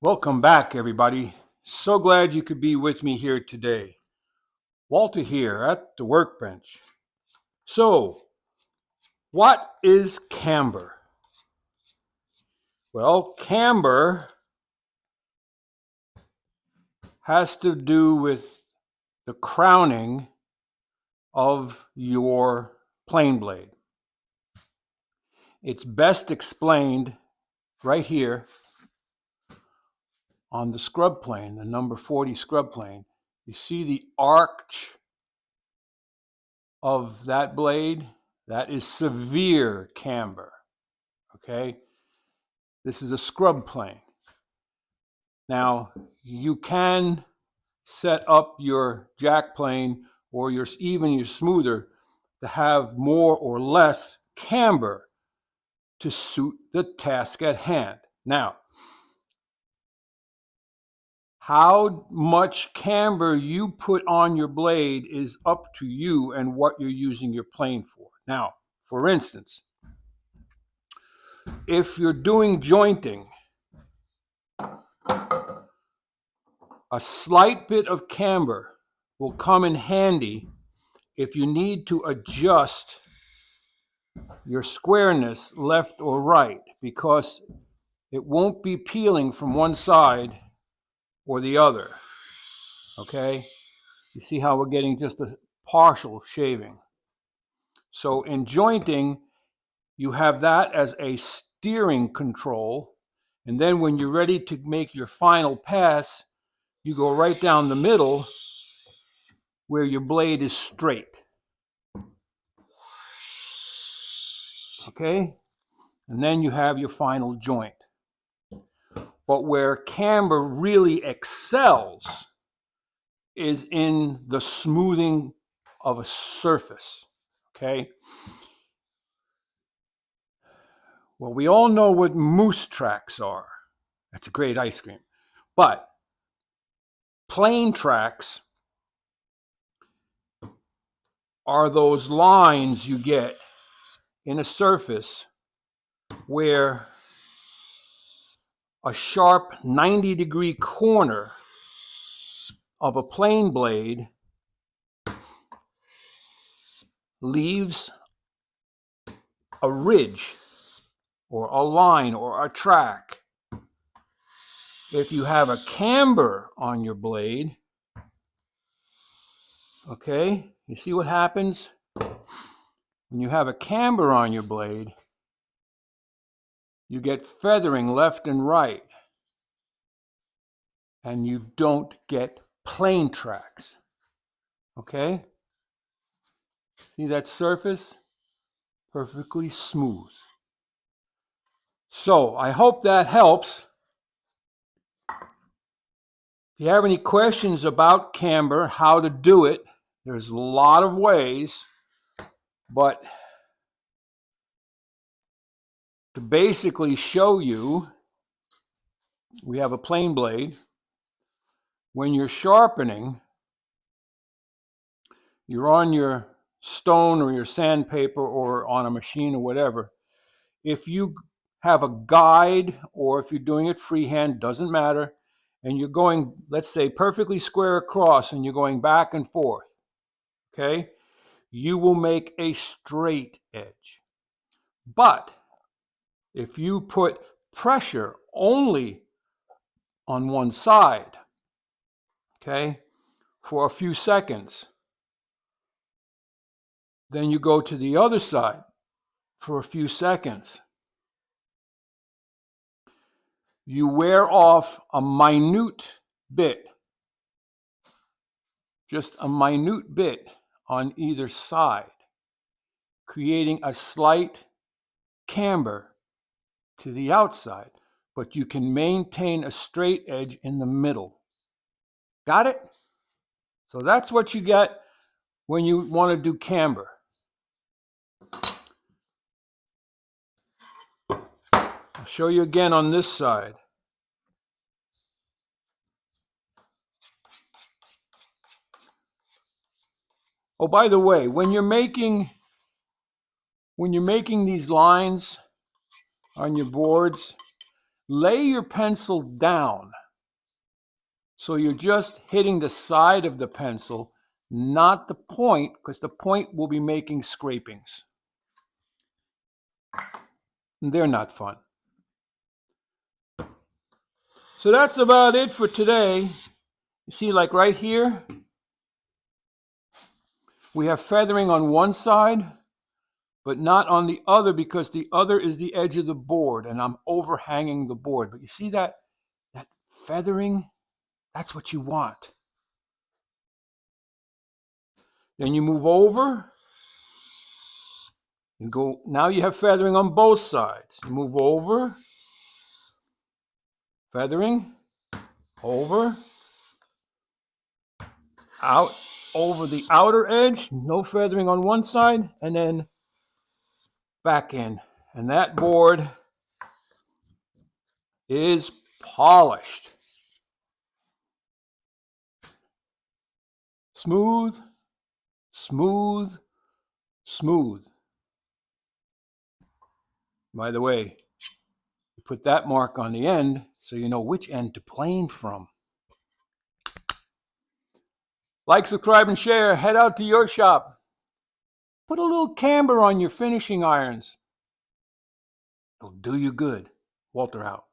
Welcome back, everybody. So glad you could be with me here today. Walter here at the workbench. So, what is camber? Well, camber has to do with the crowning of your plane blade. It's best explained right here on the scrub plane, the number 40 scrub plane. You see the arch of that blade? That is severe camber. Okay? This is a scrub plane. Now, you can set up your jack plane or even your smoother to have more or less camber to suit the task at hand. Now, how much camber you put on your blade is up to you and what you're using your plane for. Now, for instance, if you're doing jointing, a slight bit of camber will come in handy if you need to adjust your squareness left or right, because it won't be peeling from one side or the other. Okay? You see how we're getting just a partial shaving. So in jointing, you have that as a steering control, and then when you're ready to make your final pass, you go right down the middle where your blade is straight. Okay? And then you have your final joint. But where camber really excels is in the smoothing of a surface. Okay? Well, we all know what moose tracks are. That's a great ice cream. But plane tracks are those lines you get in a surface where a sharp 90-degree corner of a plane blade leaves a ridge or a line or a track. If you have a camber on your blade, okay, you see what happens? When you have a camber on your blade, you get feathering left and right, and you don't get plane tracks. Okay? See that surface? Perfectly smooth. So, I hope that helps. If you have any questions about camber, how to do it, there's a lot of ways, but to basically show you, we have a plane blade. When you're sharpening, you're on your stone or your sandpaper or on a machine or whatever. If you have a guide or if you're doing it freehand, doesn't matter, and you're going, let's say, perfectly square across and you're going back and forth, okay, you will make a straight edge. But if you put pressure only on one side, okay, for a few seconds, then you go to the other side for a few seconds, you wear off a minute bit, just a minute bit on either side, creating a slight camber to the outside, but you can maintain a straight edge in the middle. Got it? So that's what you get when you want to do camber. I'll show you again on this side. Oh, by the way, when you're making these lines on your boards, lay your pencil down. So you're just hitting the side of the pencil, not the point, because the point will be making scrapings. And they're not fun. So that's about it for today. You see, like right here, we have feathering on one side, but not on the other, because the other is the edge of the board and I'm overhanging the board. But you see that feathering? That's what you want. Then you move over. You go, now you have feathering on both sides. You move over, feathering, over, out, over the outer edge, no feathering on one side, and then back in. And that board is polished. Smooth, smooth, smooth. By the way, you put that mark on the end so you know which end to plane from. Like, subscribe, and share. Head out to your shop. Put a little camber on your finishing irons. It'll do you good. Walter out.